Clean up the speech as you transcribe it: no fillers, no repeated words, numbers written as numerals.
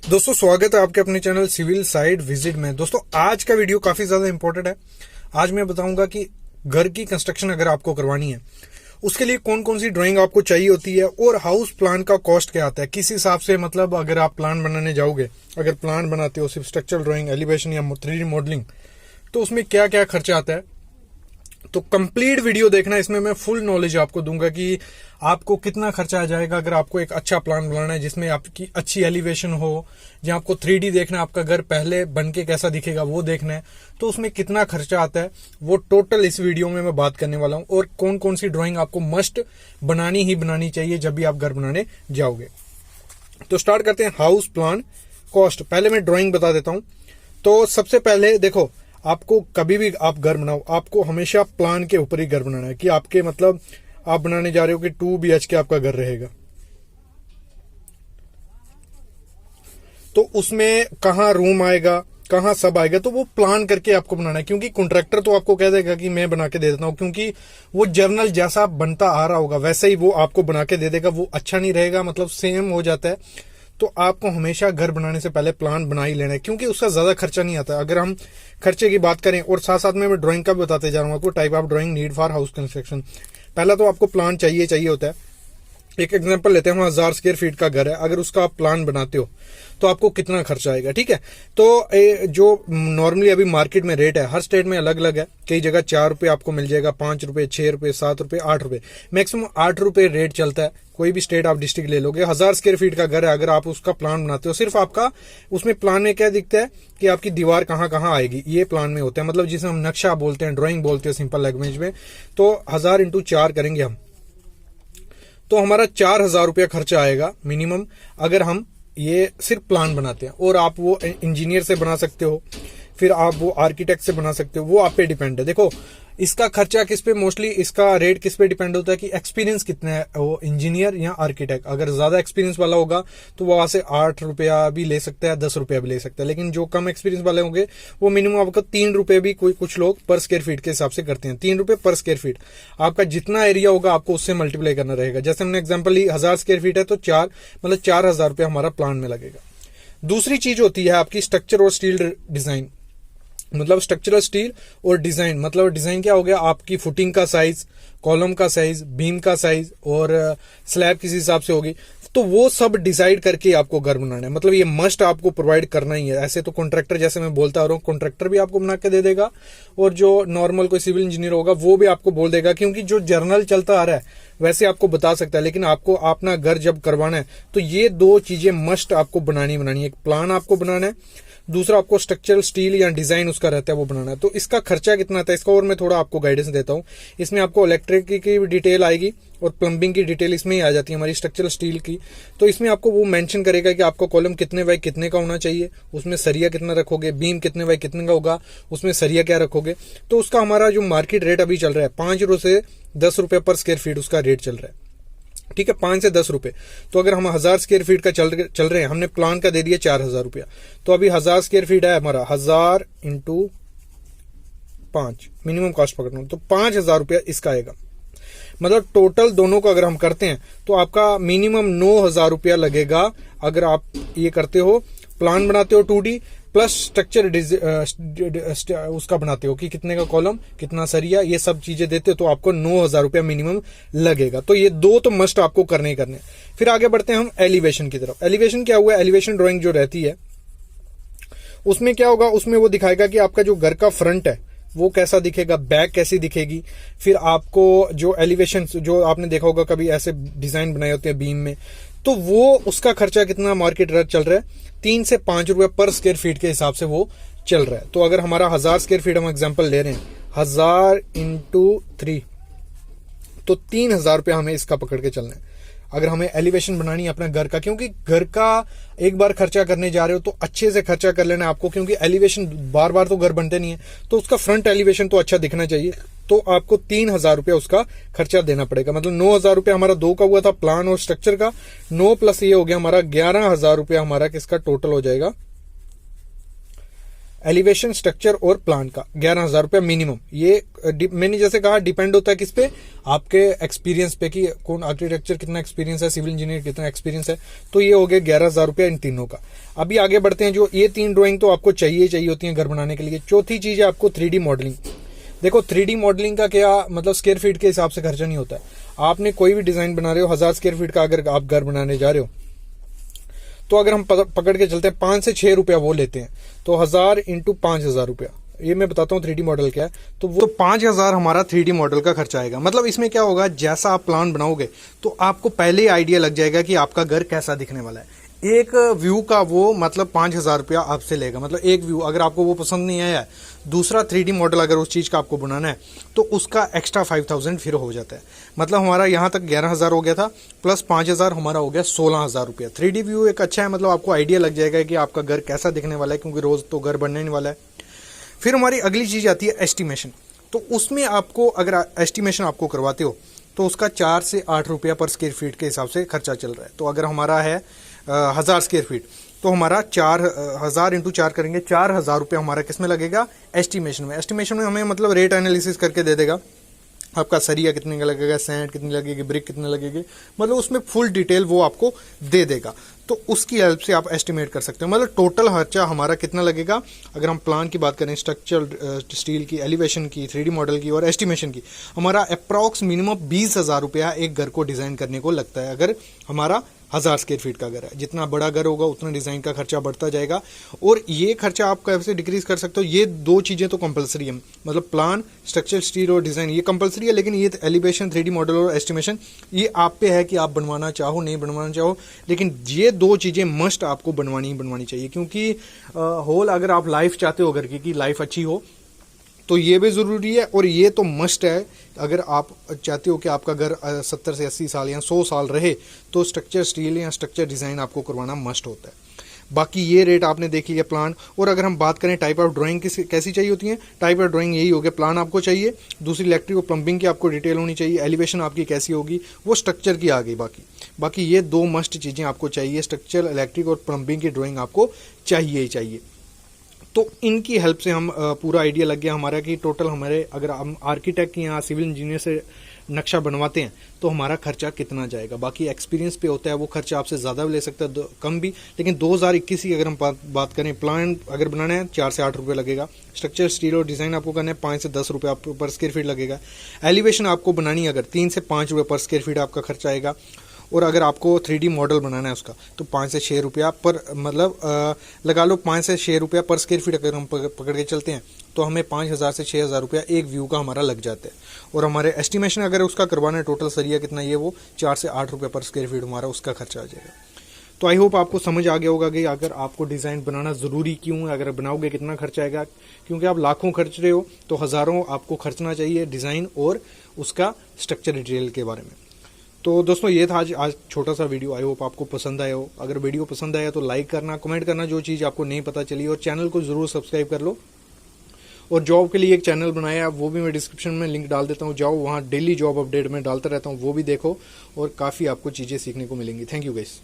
दोस्तों स्वागत है आपके अपने चैनल सिविल साइट विजिट में। दोस्तों आज का वीडियो काफी ज्यादा इंपॉर्टेंट है। आज मैं बताऊंगा कि घर की कंस्ट्रक्शन अगर आपको करवानी है उसके लिए कौन कौन सी ड्राइंग आपको चाहिए होती है और हाउस प्लान का कॉस्ट क्या आता है, किस हिसाब से मतलब अगर आप प्लान बनाने जाओगे, अगर प्लान बनाते हो सिर्फ स्ट्रक्चरल ड्राइंग, एलिवेशन या 3D मॉडलिंग, तो उसमें क्या क्या खर्चा आता है। तो कंप्लीट वीडियो देखना, इसमें मैं फुल नॉलेज आपको दूंगा कि आपको कितना खर्चा आ जाएगा अगर आपको एक अच्छा प्लान बनाना है जिसमें आपकी अच्छी एलिवेशन हो, जहां आपको 3D देखना है, आपका घर पहले बन के कैसा दिखेगा वो देखना है, तो उसमें कितना खर्चा आता है वो टोटल इस वीडियो में मैं बात करने वाला हूं। और कौन कौन सी ड्राइंग आपको मस्ट बनानी ही बनानी चाहिए जब भी आप घर बनाने जाओगे। तो स्टार्ट करते हैं हाउस प्लान कॉस्ट। पहले मैं ड्राइंग बता देता हूं। तो सबसे पहले देखो, आपको कभी भी आप घर बनाओ, आपको हमेशा प्लान के ऊपर ही घर बनाना है कि आपके मतलब आप बनाने जा रहे हो कि 2 BHK आपका घर रहेगा, तो उसमें कहाँ रूम आएगा, कहाँ सब आएगा, तो वो प्लान करके आपको बनाना है। क्योंकि कॉन्ट्रैक्टर तो आपको कह देगा कि मैं बना के दे देता हूं, क्योंकि वो जर्नल जैसा बनता आ रहा होगा वैसे ही वो आपको बना के दे देगा, वो अच्छा नहीं रहेगा, मतलब सेम हो जाता है। तो आपको हमेशा घर बनाने से पहले प्लान बना ही लेना है, क्योंकि उसका ज्यादा खर्चा नहीं आता। अगर हम खर्चे की बात करें, और साथ साथ में मैं ड्राइंग का भी बताते जा रहा हूँ आपको, type of drawing need for house construction. पहला तो आपको प्लान चाहिए होता है। एक एग्जांपल लेते हैं, 1000 स्क्वायर फीट का घर है, अगर उसका आप प्लान बनाते हो तो आपको कितना खर्चा आएगा, ठीक है। तो जो नॉर्मली अभी मार्केट में रेट है, हर स्टेट में अलग अलग है। कई जगह 4 रुपए आपको मिल जाएगा, 5 रुपए, 6 रुपए, 7 रुपए, 8 रुपए, मैक्सिमम 8 रुपए रेट चलता है। कोई भी स्टेट आप डिस्ट्रिक्ट ले लोगे, 1000 स्क्वायर फीट का घर है, अगर आप उसका प्लान बनाते हो, सिर्फ आपका उसमें प्लान में क्या दिखता है कि आपकी दीवार कहाँ कहाँ आएगी, ये प्लान में होता है, मतलब जिसे हम नक्शा बोलते हैं, ड्राइंग बोलते हैं सिंपल लैंग्वेज में। तो 1000 × 4 करेंगे हम, तो हमारा 4000 रुपया खर्चा आएगा मिनिमम, अगर हम ये सिर्फ प्लान बनाते हैं। और आप वो इंजीनियर से बना सकते हो, फिर आप वो आर्किटेक्ट से बना सकते हो, वो आप पे डिपेंड है। देखो इसका खर्चा किस पे, मोस्टली इसका रेट किस पे डिपेंड होता है कि एक्सपीरियंस कितना है वो इंजीनियर या आर्किटेक्ट। अगर ज्यादा एक्सपीरियंस वाला होगा तो वो वहां से 8 रुपया भी ले सकता है, 10 रुपया भी ले सकता है। लेकिन जो कम एक्सपीरियंस वाले होंगे वो मिनिमम आपका 3 रुपए भी कुछ लोग पर स्क्वायर फीट के हिसाब से करते हैं। 3 रुपए पर स्क्वायर फीट, आपका जितना एरिया होगा आपको उससे मल्टीप्लाई करना रहेगा। जैसे हमने एग्जाम्पल ली 1000 स्क्वायर फीट है तो 4 मतलब 4000 रुपया हमारा प्लान में लगेगा। दूसरी चीज होती है आपकी स्ट्रक्चर और स्टील डिजाइन, मतलब स्ट्रक्चरल स्टील और डिजाइन। मतलब डिजाइन क्या हो गया, आपकी फुटिंग का साइज, कॉलम का साइज, बीम का साइज और स्लैब किस हिसाब से होगी, तो वो सब डिसाइड करके आपको घर बनाना है। मतलब ये मस्ट आपको प्रोवाइड करना ही है। ऐसे तो कॉन्ट्रैक्टर, जैसे मैं बोलता आ रहा हूँ, कॉन्ट्रैक्टर भी आपको बना के दे देगा और जो नॉर्मल कोई सिविल इंजीनियर होगा वो भी आपको बोल देगा, क्योंकि जो जर्नल चलता आ रहा है वैसे आपको बता सकता है। लेकिन आपको अपना घर जब करवाना है तो ये 2 चीजें मस्ट आपको बनानी है। एक प्लान आपको बनाना है, दूसरा आपको स्ट्रक्चरल स्टील या डिजाइन उसका रहता है वो बनाना है। तो इसका खर्चा कितना आता है इसका और मैं थोड़ा आपको गाइडेंस देता हूं। इसमें आपको इलेक्ट्रिक की डिटेल आएगी और प्लम्बिंग की डिटेल इसमें ही आ जाती है हमारी स्ट्रक्चरल स्टील की। तो इसमें आपको वो मेंशन करेगा कि आपका कॉलम कितने बाय कितने का होना चाहिए, उसमें सरिया कितना रखोगे, बीम कितने बाय कितने का होगा, उसमें सरिया क्या रखोगे। तो उसका हमारा जो मार्केट रेट अभी चल रहा है 5 से 10 रुपए पर स्क्वायर फीट उसका रेट चल रहा है, ठीक है, 5 से 10 रुपए। तो अगर हम 1000 स्क्वायर फीट का चल रहे हैं, हमने प्लान का दे दिया 4000 रुपया, तो अभी 1000 स्क्वायर फीट है हमारा, 1000 × 5 मिनिमम कॉस्ट पकड़ना, तो 5000 रुपया इसका आएगा। मतलब टोटल दोनों को अगर हम करते हैं तो आपका मिनिमम 9000 रुपया लगेगा अगर आप ये करते हो, प्लान बनाते हो 2D प्लस स्ट्रक्चर उसका बनाते हो कि कितने का कॉलम, कितना सरिया, ये सब चीजें देते हो, तो आपको 9000 रुपया मिनिमम लगेगा। तो ये 2 तो मस्ट आपको करने ही करने। फिर आगे बढ़ते हैं हम एलिवेशन की तरफ। एलिवेशन क्या हुआ, एलिवेशन ड्राइंग जो रहती है उसमें क्या होगा, उसमें वो दिखाएगा कि आपका जो घर का फ्रंट है वो कैसा दिखेगा, बैक कैसी दिखेगी। फिर आपको जो एलिवेशन, जो आपने देखा होगा कभी ऐसे डिजाइन बनाए होते हैं बीम में, तो वो उसका खर्चा कितना मार्केट रेट चल रहा है, 3 से 5 रुपए पर स्क्वायर फीट के हिसाब से वो चल रहा है। तो अगर हमारा 1000 स्क्वायर फीट हम एग्जांपल ले रहे हैं, 1000 × 3 तो 3000 रुपया हमें इसका पकड़ के चलना है अगर हमें एलिवेशन बनानी है अपने घर का। क्योंकि घर का एक बार खर्चा करने जा रहे हो तो अच्छे से खर्चा कर लेना आपको, क्योंकि एलिवेशन बार बार तो घर बनते नहीं है, तो उसका फ्रंट एलिवेशन तो अच्छा दिखना चाहिए। तो आपको 3000 रुपया उसका खर्चा देना पड़ेगा। मतलब 9000 रुपया हमारा 2 का हुआ था प्लान और स्ट्रक्चर का, 9 प्लस ये हो गया हमारा 11000 रुपया हमारा किसका टोटल हो जाएगा एलिवेशन, स्ट्रक्चर और प्लान का 11,000 रुपया मिनिमम। ये मैंने जैसे कहा डिपेंड होता है किस पे, आपके एक्सपीरियंस पे कि कौन आर्किटेक्चर कितना एक्सपीरियंस है, सिविल इंजीनियर कितना एक्सपीरियंस है। तो ये हो गया 11,000 रुपया इन तीनों का। अभी आगे बढ़ते हैं, जो ये 3 ड्राइंग तो आपको चाहिए होती है घर बनाने के लिए। चौथी चीज है आपको 3D मॉडलिंग। देखो 3D मॉडलिंग का क्या मतलब, स्क्वायर फीट के हिसाब से खर्चा नहीं होता है। आपने कोई भी डिजाइन बना रहे हो, 1000 स्क्वायर फीट का अगर आप घर बनाने जा रहे हो, तो अगर हम पकड़ के चलते हैं 5 से 6 रुपया वो लेते हैं, तो 1000 इंटू 5,000 रुपया। ये मैं बताता हूँ 3D मॉडल क्या है। तो वो 5,000 हमारा 3D मॉडल का खर्चा आएगा। मतलब इसमें क्या होगा, जैसा आप प्लान बनाओगे तो आपको पहले ही आइडिया लग जाएगा कि आपका घर कैसा दिखने वाला है। एक व्यू का वो मतलब 5,000 रुपया आपसे लेगा, मतलब एक व्यू। अगर आपको वो पसंद नहीं आया, दूसरा 3D मॉडल अगर उस चीज का आपको बनाना है, तो उसका एक्स्ट्रा 5,000 फिर हो जाता है। मतलब हमारा यहाँ तक 11,000 हो गया था, प्लस 5,000 हमारा हो गया 16,000 रुपया। 3D व्यू एक अच्छा है, मतलब आपको आइडिया लग जाएगा कि आपका घर कैसा दिखने वाला है, क्योंकि रोज तो घर बनने नहीं वाला है। फिर हमारी अगली चीज आती है एस्टिमेशन। तो उसमें आपको अगर एस्टिमेशन आपको करवाते हो, तो उसका 4 से 8 रुपया पर स्क्वायर फीट के हिसाब से खर्चा चल रहा है। तो अगर हमारा है 1000 स्क्वायर फीट, तो हमारा 4,000 इंटू 4 करेंगे, 4,000 रुपया हमारा किसमें लगेगा, एस्टिमेशन में। एस्टिमेशन में हमें मतलब रेट एनालिसिस करके दे देगा, आपका सरिया कितने का लगेगा, सैंड कितनी लगेगी, ब्रिक कितने लगेगी, मतलब उसमें फुल डिटेल वो आपको दे देगा। तो उसकी हेल्प से आप एस्टिमेट कर सकते हो मतलब टोटल खर्चा हमारा कितना लगेगा। अगर हम प्लान की बात करें, स्ट्रक्चर स्टील की, एलिवेशन की, 3D मॉडल की और एस्टिमेशन की, हमारा अप्रॉक्स मिनिमम 20,000 रुपया एक घर को डिजाइन करने को लगता है। अगर हमारा 1000 स्क्वायर फीट का घर है, जितना बड़ा घर होगा उतना डिजाइन का खर्चा बढ़ता जाएगा। और ये खर्चा आप कैसे डिक्रीज कर सकते हो, ये 2 चीजें तो कंपलसरी है। मतलब प्लान, स्ट्रक्चर, स्टील और डिजाइन ये कंपलसरी है, लेकिन ये एलिवेशन, 3D मॉडल और एस्टिमेशन ये आप पे है कि आप बनवाना चाहो नहीं बनवाना चाहो, लेकिन ये 2 चीजें मस्ट आपको बनवानी चाहिए। क्योंकि होल अगर आप लाइफ चाहते हो घर की लाइफ अच्छी हो, तो ये भी जरूरी है और ये तो मस्ट है। अगर आप चाहते हो कि आपका घर 70 से 80 साल या 100 साल रहे, तो स्ट्रक्चर स्टील या स्ट्रक्चर डिजाइन आपको करवाना मस्ट होता है। बाकी ये रेट आपने देख लिया प्लान। और अगर हम बात करें टाइप ऑफ ड्राइंग कैसी चाहिए होती है, टाइप ऑफ ड्राइंग यही हो गया, प्लान आपको चाहिए, दूसरी इलेक्ट्रिक और प्लम्बिंग की आपको डिटेल होनी चाहिए, एलिवेशन आपकी कैसी होगी वो स्ट्रक्चर की आ गई। बाकी ये 2 मस्ट चीजें आपको चाहिए, स्ट्रक्चर, इलेक्ट्रिक और प्लम्बिंग की ड्राइंग आपको चाहिए ही चाहिए। तो इनकी हेल्प से हम पूरा आइडिया लग गया हमारा कि टोटल हमारे, अगर हम आर्किटेक्ट या सिविल इंजीनियर से नक्शा बनवाते हैं तो हमारा खर्चा कितना जाएगा। बाकी एक्सपीरियंस पे होता है, वो खर्चा आपसे ज़्यादा भी ले सकता है, कम भी। लेकिन 2021 की अगर हम बात करें, प्लान अगर बनाना है 4 से 8 रुपये लगेगा, स्ट्रक्चर, स्टील और डिज़ाइन आपको करना है 5 से 10 रुपये आपको पर स्क्वायर फीट लगेगा, एलिवेशन आपको बनानी है अगर 3 से 5 रुपये पर स्क्वायर फीट आपका खर्चा आएगा, और अगर आपको 3D मॉडल बनाना है उसका तो 5 से 6 रुपया पर, मतलब लगा लो 5 से 6 रुपया पर स्क्वायर फीट अगर हम पकड़ के चलते हैं तो हमें 5,000 से 6,000 रुपया एक व्यू का हमारा लग जाता है। और हमारे एस्टिमेशन अगर उसका करवाना है टोटल सरिया कितना, ये वो 4 से 8 रुपये पर स्क्वायर फीट हमारा उसका खर्चा आ जाएगा। तो आई होप आपको समझ आ गया होगा कि अगर आपको डिज़ाइन बनाना ज़रूरी क्यों है, अगर बनाओगे कितना खर्चा आएगा। क्योंकि आप लाखों खर्च रहे हो तो हज़ारों आपको खर्चना चाहिए डिज़ाइन और उसका स्ट्रक्चर डिटेल के बारे में। तो दोस्तों ये था आज छोटा सा वीडियो, आई होप आपको पसंद आया हो। अगर वीडियो पसंद आया तो लाइक करना, कमेंट करना जो चीज़ आपको नहीं पता चली, और चैनल को ज़रूर सब्सक्राइब कर लो। और जॉब के लिए एक चैनल बनाया, वो भी मैं डिस्क्रिप्शन में लिंक डाल देता हूँ, जाओ वहाँ डेली जॉब अपडेट में डालता रहता हूँ, वो भी देखो और काफ़ी आपको चीज़ें सीखने को मिलेंगी। Thank you guys.